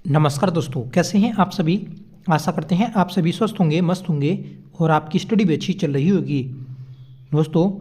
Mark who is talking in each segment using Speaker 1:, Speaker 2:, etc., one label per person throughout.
Speaker 1: नमस्कार दोस्तों, कैसे हैं आप सभी। आशा करते हैं आप सभी स्वस्थ होंगे, मस्त होंगे और आपकी स्टडी भी अच्छी चल रही होगी। दोस्तों,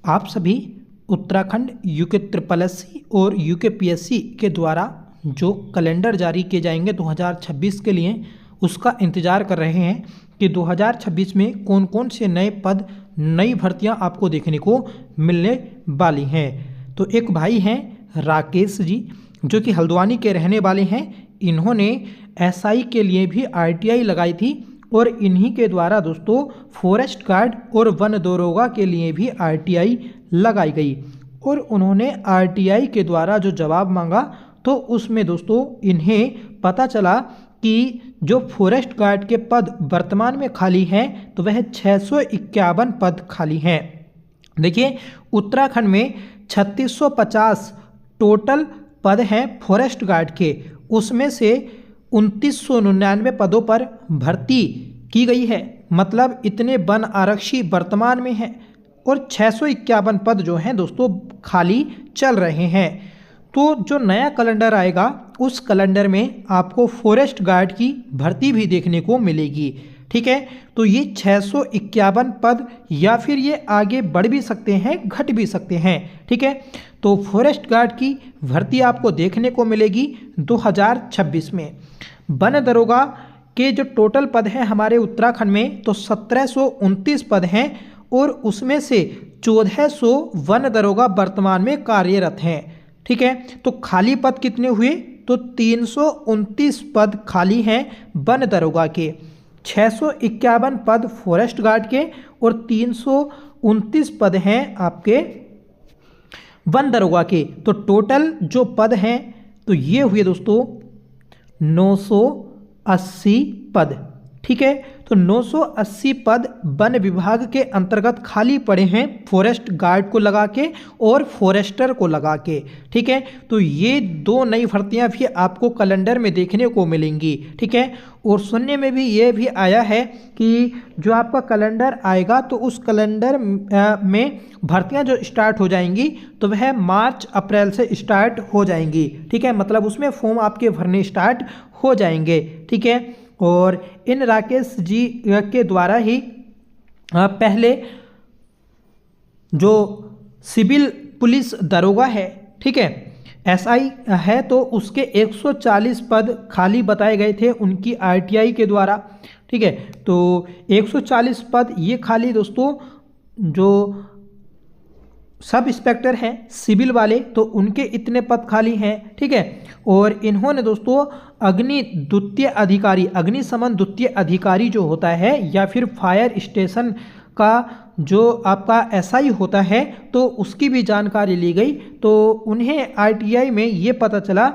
Speaker 1: आप सभी उत्तराखंड यूके ट्रिपल एससी और यूके पीएससी के द्वारा जो कैलेंडर जारी किए जाएंगे 2026 के लिए, उसका इंतज़ार कर रहे हैं कि 2026 में कौन कौन से नए पद, नई भर्तियां आपको देखने को मिलने वाली हैं। तो एक भाई हैं राकेश जी, जो कि हल्द्वानी के रहने वाले हैं। इन्होंने एसआई के लिए भी आरटीआई लगाई थी और इन्हीं के द्वारा दोस्तों फॉरेस्ट गार्ड और वन दरोगा के लिए भी आरटीआई लगाई गई। और उन्होंने आरटीआई के द्वारा जो जवाब मांगा तो उसमें दोस्तों इन्हें पता चला कि जो फॉरेस्ट गार्ड के पद वर्तमान में खाली हैं तो वह 651 पद खाली हैं। देखिए, उत्तराखंड में 3650 टोटल पद हैं फॉरेस्ट गार्ड के, उसमें से 2999 पदों पर भर्ती की गई है। मतलब इतने वन आरक्षी वर्तमान में हैं और 651 पद जो हैं दोस्तों खाली चल रहे हैं। तो जो नया कैलेंडर आएगा उस कैलेंडर में आपको फॉरेस्ट गार्ड की भर्ती भी देखने को मिलेगी। ठीक है, तो ये 651 पद या फिर ये आगे बढ़ भी सकते हैं, घट भी सकते हैं। ठीक है, तो फॉरेस्ट गार्ड की भर्ती आपको देखने को मिलेगी 2026 में। वन दरोगा के जो टोटल पद हैं हमारे उत्तराखंड में तो 1729 पद हैं और उसमें से 1400 वन दरोगा वर्तमान में कार्यरत हैं। ठीक है, तो खाली पद कितने हुए तो 329 पद खाली हैं वन दरोगा के, 651 पद फॉरेस्ट गार्ड के और 329 पद हैं आपके वन दरोगा के। तो टोटल जो पद हैं तो ये हुए दोस्तों 980 पद। ठीक है, तो 980 पद वन विभाग के अंतर्गत खाली पड़े हैं फॉरेस्ट गार्ड को लगा के और फॉरेस्टर को लगा के। ठीक है, तो ये दो नई भर्तियां भी आपको कैलेंडर में देखने को मिलेंगी। ठीक है, और सुनने में भी ये भी आया है कि जो आपका कैलेंडर आएगा तो उस कैलेंडर में भर्तियां जो स्टार्ट हो जाएंगी तो वह मार्च अप्रैल से स्टार्ट हो जाएंगी। ठीक है, मतलब उसमें फॉर्म आपके भरने स्टार्ट हो जाएंगे। ठीक है, और इन राकेश जी के द्वारा ही पहले जो सिविल पुलिस दरोगा है, ठीक है, एसआई है, तो उसके 140 पद खाली बताए गए थे उनकी आरटीआई के द्वारा। ठीक है, तो 140 पद ये खाली दोस्तों जो सब इंस्पेक्टर हैं सिविल वाले तो उनके इतने पद खाली हैं। ठीक है, और इन्होंने दोस्तों अग्निशमन द्वितीय अधिकारी जो होता है या फिर फायर स्टेशन का जो आपका एसआई होता है तो उसकी भी जानकारी ली गई। तो उन्हें आरटीआई में ये पता चला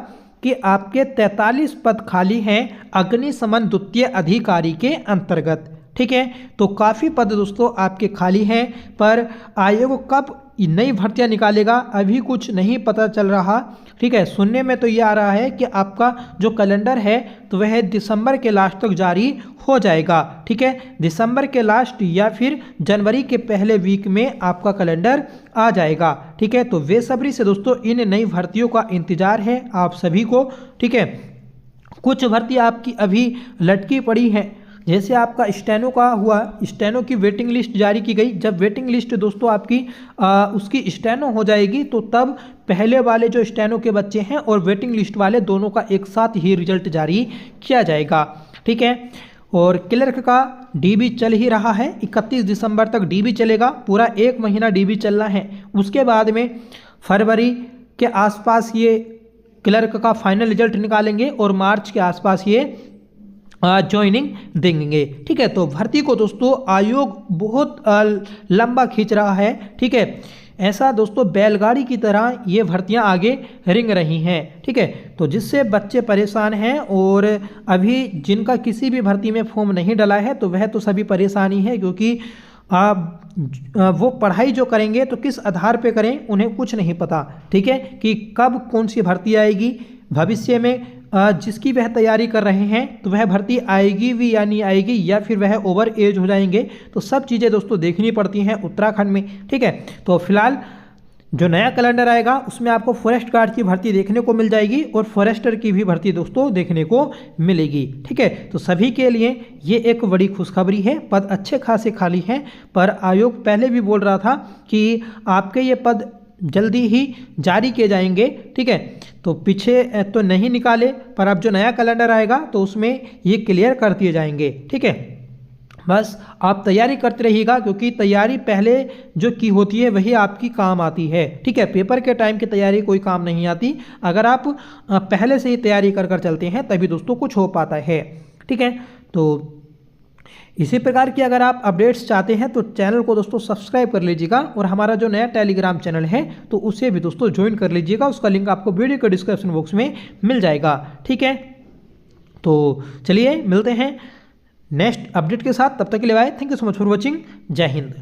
Speaker 1: कि आपके 43 पद खाली हैं अग्निशमन द्वितीय अधिकारी के अंतर्गत। ठीक है, तो काफ़ी पद दोस्तों आपके खाली हैं, पर आयोग कब नई भर्तियां निकालेगा अभी कुछ नहीं पता चल रहा। ठीक है, सुनने में तो ये आ रहा है कि आपका जो कैलेंडर है तो वह दिसंबर के लास्ट तक जारी हो जाएगा। ठीक है, दिसंबर के लास्ट या फिर जनवरी के पहले वीक में आपका कैलेंडर आ जाएगा। ठीक है, तो बेसब्री से दोस्तों इन नई भर्तियों का इंतजार है आप सभी को। ठीक है, कुछ भर्ती आपकी अभी लटकी पड़ी है, जैसे आपका स्टेनो का हुआ, स्टेनो की वेटिंग लिस्ट जारी की गई। जब वेटिंग लिस्ट दोस्तों आपकी उसकी स्टेनो हो जाएगी तो तब पहले वाले जो स्टेनो के बच्चे हैं और वेटिंग लिस्ट वाले दोनों का एक साथ ही रिजल्ट जारी किया जाएगा। ठीक है, और क्लर्क का डीबी चल ही रहा है, 31 दिसंबर तक डीबी चलेगा, पूरा एक महीना डीबी चलना है। उसके बाद में फरवरी के आसपास ये क्लर्क का फाइनल रिजल्ट निकालेंगे और मार्च के आसपास ये ज्वाइनिंग देंगे। ठीक है, तो भर्ती को दोस्तों आयोग बहुत लंबा खींच रहा है। ठीक है, ऐसा दोस्तों बैलगाड़ी की तरह ये भर्तियां आगे रिंग रही हैं। ठीक है, तो जिससे बच्चे परेशान हैं और अभी जिनका किसी भी भर्ती में फॉर्म नहीं डला है तो वह तो सभी परेशानी है, क्योंकि वो पढ़ाई जो करेंगे तो किस आधार पे करें उन्हें कुछ नहीं पता। ठीक है, कि कब कौन सी भर्ती आएगी भविष्य में, जिसकी वह तैयारी कर रहे हैं तो वह भर्ती आएगी भी या नहीं आएगी, या फिर वह ओवर एज हो जाएंगे। तो सब चीज़ें दोस्तों देखनी पड़ती हैं उत्तराखंड में। ठीक है, तो फिलहाल जो नया कैलेंडर आएगा उसमें आपको फॉरेस्ट गार्ड की भर्ती देखने को मिल जाएगी और फॉरेस्टर की भी भर्ती दोस्तों देखने को मिलेगी। ठीक है, तो सभी के लिए ये एक बड़ी खुशखबरी है। पद अच्छे खासे खाली हैं, पर आयोग पहले भी बोल रहा था कि आपके ये पद जल्दी ही जारी किए जाएंगे। ठीक है, तो पीछे तो नहीं निकाले, पर अब जो नया कैलेंडर आएगा तो उसमें ये क्लियर कर दिए जाएंगे। ठीक है, बस आप तैयारी करते रहिएगा, क्योंकि तैयारी पहले जो की होती है वही आपकी काम आती है। ठीक है, पेपर के टाइम की तैयारी कोई काम नहीं आती। अगर आप पहले से ही तैयारी कर कर चलते हैं तभी दोस्तों कुछ हो पाता है। ठीक है, तो इसी प्रकार की अगर आप अपडेट्स चाहते हैं तो चैनल को दोस्तों सब्सक्राइब कर लीजिएगा, और हमारा जो नया टेलीग्राम चैनल है तो उसे भी दोस्तों ज्वाइन कर लीजिएगा। उसका लिंक आपको वीडियो के डिस्क्रिप्शन बॉक्स में मिल जाएगा। ठीक है, तो चलिए मिलते हैं नेक्स्ट अपडेट के साथ। तब तक के लिए bye, thank you so much for watching. जय हिंद।